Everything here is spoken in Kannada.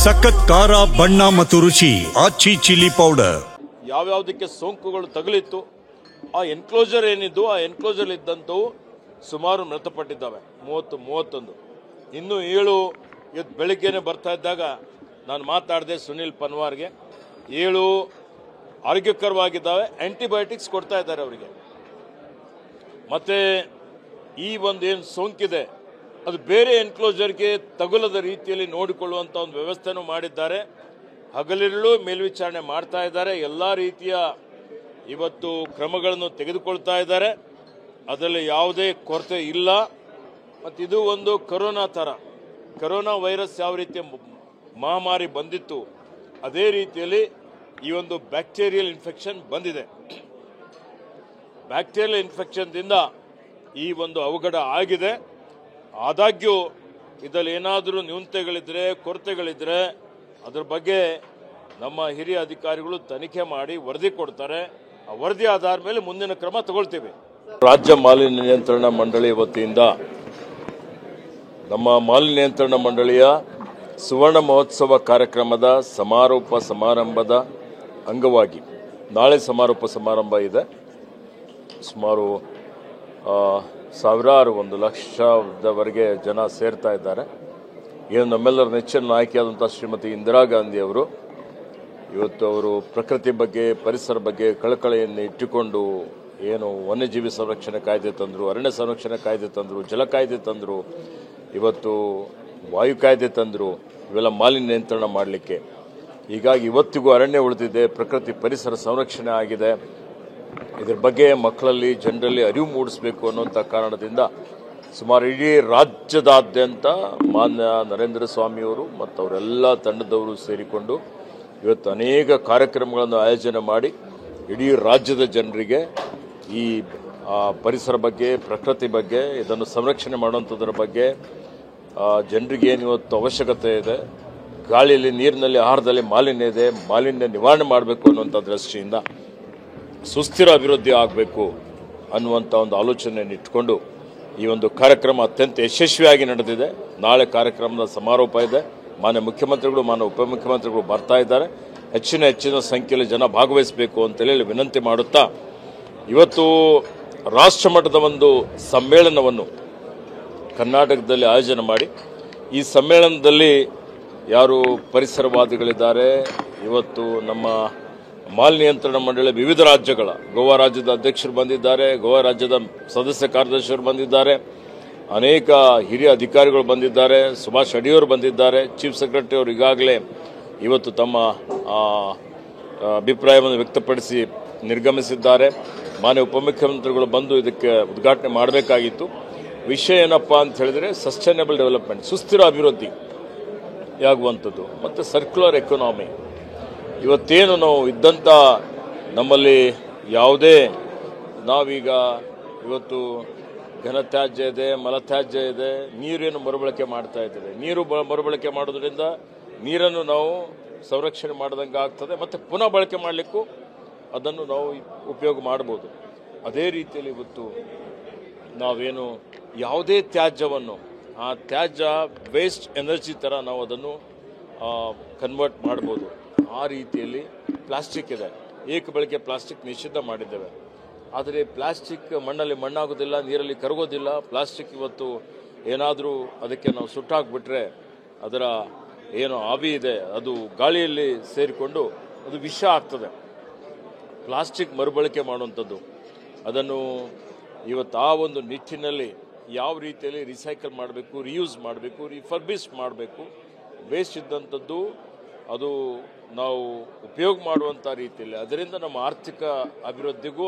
ಸಖತ್ ಖಾರ ಬಣ್ಣ ಮತ್ತು ರುಚಿ ಆಚಿ ಚಿಲ್ಲಿ ಪೌಡರ್. ಯಾವ್ಯಾವುದಕ್ಕೆ ಸೋಂಕುಗಳು ತಗುಲಿತ್ತು ಆ ಎನ್ಕ್ಲೋಜರ್ ಏನಿದ್ದು ಆ ಎನ್ಕ್ಲೋಜರ್ ಇದ್ದಂಥವು ಸುಮಾರು ಮೃತಪಟ್ಟಿದ್ದಾವೆ. 31 ಇನ್ನೂ 7 ಇವತ್ತು ಬೆಳಿಗ್ಗೆನೆ ಬರ್ತಾ ಇದ್ದಾಗ ನಾನು ಮಾತಾಡಿದೆ ಸುನಿಲ್ ಪನ್ವಾರ್ಗೆ. 7 ಆರೋಗ್ಯಕರವಾಗಿದ್ದಾವೆ, ಆಂಟಿಬಯೋಟಿಕ್ಸ್ ಕೊಡ್ತಾ ಇದ್ದಾರೆ ಅವರಿಗೆ. ಮತ್ತೆ ಈ ಒಂದು ಏನು ಸೋಂಕಿದೆ ಅದು ಬೇರೆ ಎನ್ಕ್ಲೋಜರ್ಗೆ ತಗುಲದ ರೀತಿಯಲ್ಲಿ ನೋಡಿಕೊಳ್ಳುವಂಥ ಒಂದು ವ್ಯವಸ್ಥೆನೂ ಮಾಡಿದ್ದಾರೆ. ಹಗಲಿರುಳು ಮೇಲ್ವಿಚಾರಣೆ ಮಾಡ್ತಾ ಇದ್ದಾರೆ. ಎಲ್ಲ ರೀತಿಯ ಇವತ್ತು ಕ್ರಮಗಳನ್ನು ತೆಗೆದುಕೊಳ್ತಾ ಇದ್ದಾರೆ. ಅದರಲ್ಲಿ ಯಾವುದೇ ಕೊರತೆ ಇಲ್ಲ. ಮತ್ತು ಇದು ಒಂದು ಕೊರೋನಾ ಥರ, ಕೊರೋನಾ ವೈರಸ್ ಯಾವ ರೀತಿಯ ಮಹಾಮಾರಿ ಬಂದಿತ್ತು ಅದೇ ರೀತಿಯಲ್ಲಿ ಈ ಒಂದು ಬ್ಯಾಕ್ಟೀರಿಯಲ್ ಇನ್ಫೆಕ್ಷನ್ ಬಂದಿದೆ. ಬ್ಯಾಕ್ಟೀರಿಯಲ್ ಇನ್ಫೆಕ್ಷನ್ದಿಂದ ಈ ಒಂದು ಅವಘಡ ಆಗಿದೆ. ಆದಾಗ್ಯೂ ಇದರಲ್ಲಿ ಏನಾದರೂ ನ್ಯೂನತೆಗಳಿದ್ರೆ ಕೊರತೆಗಳಿದ್ರೆ ಅದರ ಬಗ್ಗೆ ನಮ್ಮ ಹಿರಿಯ ಅಧಿಕಾರಿಗಳು ತನಿಖೆ ಮಾಡಿ ವರದಿ ಕೊಡ್ತಾರೆ. ಆ ವರದಿ ಆಧಾರ ಮೇಲೆ ಮುಂದಿನ ಕ್ರಮ ತಗೊಳ್ತೀವಿ. ರಾಜ್ಯ ಮಾಲಿನ್ಯ ನಿಯಂತ್ರಣ ಮಂಡಳಿ ವತಿಯಿಂದ ನಮ್ಮ ಮಾಲಿನ್ಯ ನಿಯಂತ್ರಣ ಮಂಡಳಿಯ ಸುವರ್ಣ ಮಹೋತ್ಸವ ಕಾರ್ಯಕ್ರಮದ ಸಮಾರೋಪ ಸಮಾರಂಭದ ಅಂಗವಾಗಿ ನಾಳೆ ಸಮಾರೋಪ ಸಮಾರಂಭ ಇದೆ. ಸುಮಾರು ಸಾವಿರಾರು 1 ಲಕ್ಷದವರೆಗೆ ಜನ ಸೇರ್ತಾ ಇದ್ದಾರೆ. ಏನು ನಮ್ಮೆಲ್ಲರ ನೆಚ್ಚಿನ ನಾಯಕಿಯಾದಂಥ ಶ್ರೀಮತಿ ಇಂದಿರಾ ಗಾಂಧಿ ಅವರು ಇವತ್ತು ಅವರು ಪ್ರಕೃತಿ ಬಗ್ಗೆ ಪರಿಸರ ಬಗ್ಗೆ ಕಳಕಳಿಯನ್ನು ಇಟ್ಟುಕೊಂಡು ಏನು ವನ್ಯಜೀವಿ ಸಂರಕ್ಷಣೆ ಕಾಯ್ದೆ ತಂದರು, ಅರಣ್ಯ ಸಂರಕ್ಷಣೆ ಕಾಯ್ದೆ ತಂದರು, ಜಲ ಕಾಯ್ದೆ ತಂದರು, ಇವತ್ತು ವಾಯು ಕಾಯ್ದೆ ತಂದರು, ಇವೆಲ್ಲ ಮಾಲಿನ್ಯ ನಿಯಂತ್ರಣ ಮಾಡಲಿಕ್ಕೆ. ಹೀಗಾಗಿ ಇವತ್ತಿಗೂ ಅರಣ್ಯ ಉಳಿದಿದೆ, ಪ್ರಕೃತಿ ಪರಿಸರ ಸಂರಕ್ಷಣೆ ಆಗಿದೆ. ಇದರ ಬಗ್ಗೆ ಮಕ್ಕಳಲ್ಲಿ ಜನರಲ್ಲಿ ಅರಿವು ಮೂಡಿಸಬೇಕು ಅನ್ನುವಂಥ ಕಾರಣದಿಂದ ಸುಮಾರು ಇಡೀ ರಾಜ್ಯದಾದ್ಯಂತ ಮಾನ್ಯ ನರೇಂದ್ರ ಸ್ವಾಮಿಯವರು ಮತ್ತು ಅವರೆಲ್ಲ ತಂಡದವರು ಸೇರಿಕೊಂಡು ಇವತ್ತು ಅನೇಕ ಕಾರ್ಯಕ್ರಮಗಳನ್ನು ಆಯೋಜನೆ ಮಾಡಿ ಇಡೀ ರಾಜ್ಯದ ಜನರಿಗೆ ಈ ಪರಿಸರ ಬಗ್ಗೆ ಪ್ರಕೃತಿ ಬಗ್ಗೆ ಇದನ್ನು ಸಂರಕ್ಷಣೆ ಮಾಡುವಂಥದ್ರ ಬಗ್ಗೆ ಜನರಿಗೆ ಏನು ಇವತ್ತು ಅವಶ್ಯಕತೆ ಇದೆ, ಗಾಳಿಯಲ್ಲಿ ನೀರಿನಲ್ಲಿ ಆಹಾರದಲ್ಲಿ ಮಾಲಿನ್ಯ ಇದೆ, ಮಾಲಿನ್ಯ ನಿವಾರಣೆ ಮಾಡಬೇಕು ಅನ್ನುವಂಥ ದೃಷ್ಟಿಯಿಂದ ಸುಸ್ಥಿರ ಅಭಿವೃದ್ಧಿ ಆಗಬೇಕು ಅನ್ನುವಂಥ ಒಂದು ಆಲೋಚನೆಯನ್ನು ಇಟ್ಕೊಂಡು ಈ ಒಂದು ಕಾರ್ಯಕ್ರಮ ಅತ್ಯಂತ ಯಶಸ್ವಿಯಾಗಿ ನಡೆದಿದೆ. ನಾಳೆ ಕಾರ್ಯಕ್ರಮದ ಸಮಾರೋಪ ಇದೆ. ಮಾನ್ಯ ಮುಖ್ಯಮಂತ್ರಿಗಳು ಮಾನ್ಯ ಉಪಮುಖ್ಯಮಂತ್ರಿಗಳು ಬರ್ತಾ ಇದ್ದಾರೆ. ಹೆಚ್ಚಿನ ಸಂಖ್ಯೆಯಲ್ಲಿ ಜನ ಭಾಗವಹಿಸಬೇಕು ಅಂತೇಳಿ ವಿನಂತಿ ಮಾಡುತ್ತಾ ಇವತ್ತು ರಾಷ್ಟ್ರ ಮಟ್ಟದ ಒಂದು ಸಮ್ಮೇಳನವನ್ನು ಕರ್ನಾಟಕದಲ್ಲಿ ಆಯೋಜನೆ ಮಾಡಿ ಈ ಸಮ್ಮೇಳನದಲ್ಲಿ ಯಾರು ಪರಿಸರವಾದಿಗಳಿದ್ದಾರೆ, ಇವತ್ತು ನಮ್ಮ ಮಾಲಿನ್ಯ ನಿಯಂತ್ರಣ ಮಂಡಳಿ ವಿವಿಧ ರಾಜ್ಯಗಳ ಗೋವಾ ರಾಜ್ಯದ ಅಧ್ಯಕ್ಷರು ಬಂದಿದ್ದಾರೆ, ಗೋವಾ ರಾಜ್ಯದ ಸದಸ್ಯ ಕಾರ್ಯದರ್ಶಿಯರು ಬಂದಿದ್ದಾರೆ, ಅನೇಕ ಹಿರಿಯ ಅಧಿಕಾರಿಗಳು ಬಂದಿದ್ದಾರೆ, ಸುಭಾಷ್ ಅಡಿಯವರು ಬಂದಿದ್ದಾರೆ, ಚೀಫ್ ಸೆಕ್ರೆಟರಿ ಅವರು ಈಗಾಗಲೇ ಇವತ್ತು ತಮ್ಮ ಅಭಿಪ್ರಾಯವನ್ನು ವ್ಯಕ್ತಪಡಿಸಿ ನಿರ್ಗಮಿಸಿದ್ದಾರೆ. ಮಾನ್ಯ ಉಪಮುಖ್ಯಮಂತ್ರಿಗಳು ಬಂದು ಇದಕ್ಕೆ ಉದ್ಘಾಟನೆ ಮಾಡಬೇಕಾಗಿತ್ತು. ವಿಷಯ ಏನಪ್ಪ ಅಂತ ಹೇಳಿದರೆ ಸಸ್ಟೈನಬಲ್ ಡೆವಲಪ್ಮೆಂಟ್, ಸುಸ್ಥಿರ ಅಭಿವೃದ್ಧಿ ಆಗುವಂಥದ್ದು ಮತ್ತು ಸರ್ಕ್ಯುಲರ್ ಎಕಾನಮಿ. ಇವತ್ತೇನು ನಾವು ಇದ್ದಂಥ ನಮ್ಮಲ್ಲಿ ಯಾವುದೇ ನಾವೀಗ ಇವತ್ತು ಘನತ್ಯಾಜ್ಯ ಇದೆ, ಮಲತ್ಯಾಜ್ಯ ಇದೆ, ನೀರೇನು ಮರುಬಳಕೆ ಮಾಡ್ತಾ ಇದ್ದೇವೆ. ನೀರು ಮರುಬಳಕೆ ಮಾಡೋದ್ರಿಂದ ನೀರನ್ನು ನಾವು ಸಂರಕ್ಷಣೆ ಮಾಡಿದಂಗೆ ಆಗ್ತದೆ ಮತ್ತು ಪುನಃ ಬಳಕೆ ಮಾಡಲಿಕ್ಕೂ ಅದನ್ನು ನಾವು ಉಪಯೋಗ ಮಾಡ್ಬೋದು. ಅದೇ ರೀತಿಯಲ್ಲಿ ಇವತ್ತು ನಾವೇನು ಯಾವುದೇ ತ್ಯಾಜ್ಯವನ್ನು ಆ ತ್ಯಾಜ್ಯ ವೇಸ್ಟ್ ಎನರ್ಜಿ ಥರ ನಾವು ಅದನ್ನು ಕನ್ವರ್ಟ್ ಮಾಡ್ಬೋದು. ಆ ರೀತಿಯಲ್ಲಿ ಪ್ಲಾಸ್ಟಿಕ್ ಇದೆ, ಏಕಬಳಕೆ ಪ್ಲಾಸ್ಟಿಕ್ ನಿಷಿದ್ಧ ಮಾಡಿದ್ದೇವೆ. ಆದರೆ ಪ್ಲಾಸ್ಟಿಕ್ ಮಣ್ಣಲ್ಲಿ ಮಣ್ಣಾಗೋದಿಲ್ಲ, ನೀರಲ್ಲಿ ಕರಗೋದಿಲ್ಲ. ಪ್ಲಾಸ್ಟಿಕ್ ಇವತ್ತು ಏನಾದರೂ ಅದಕ್ಕೆ ನಾವು ಸುಟ್ಟಾಕ್ಬಿಟ್ರೆ ಅದರ ಏನು ಆವಿ ಇದೆ ಅದು ಗಾಳಿಯಲ್ಲಿ ಸೇರಿಕೊಂಡು ಅದು ವಿಷ ಆಗ್ತದೆ. ಪ್ಲಾಸ್ಟಿಕ್ ಮರುಬಳಕೆ ಮಾಡುವಂಥದ್ದು ಅದನ್ನು ಇವತ್ತು ಆ ಒಂದು ನಿಟ್ಟಿನಲ್ಲಿ ಯಾವ ರೀತಿಯಲ್ಲಿ ರಿಸೈಕಲ್ ಮಾಡಬೇಕು, ರಿಯೂಸ್ ಮಾಡಬೇಕು, ರಿಫರ್ಬಿಶ್ ಮಾಡಬೇಕು, ವೇಸ್ಟ್ ಇದ್ದಂಥದ್ದು ಅದು ನಾವು ಉಪಯೋಗ ಮಾಡುವಂಥ ರೀತಿಯಲ್ಲಿ ಅದರಿಂದ ನಮ್ಮ ಆರ್ಥಿಕ ಅಭಿವೃದ್ಧಿಗೂ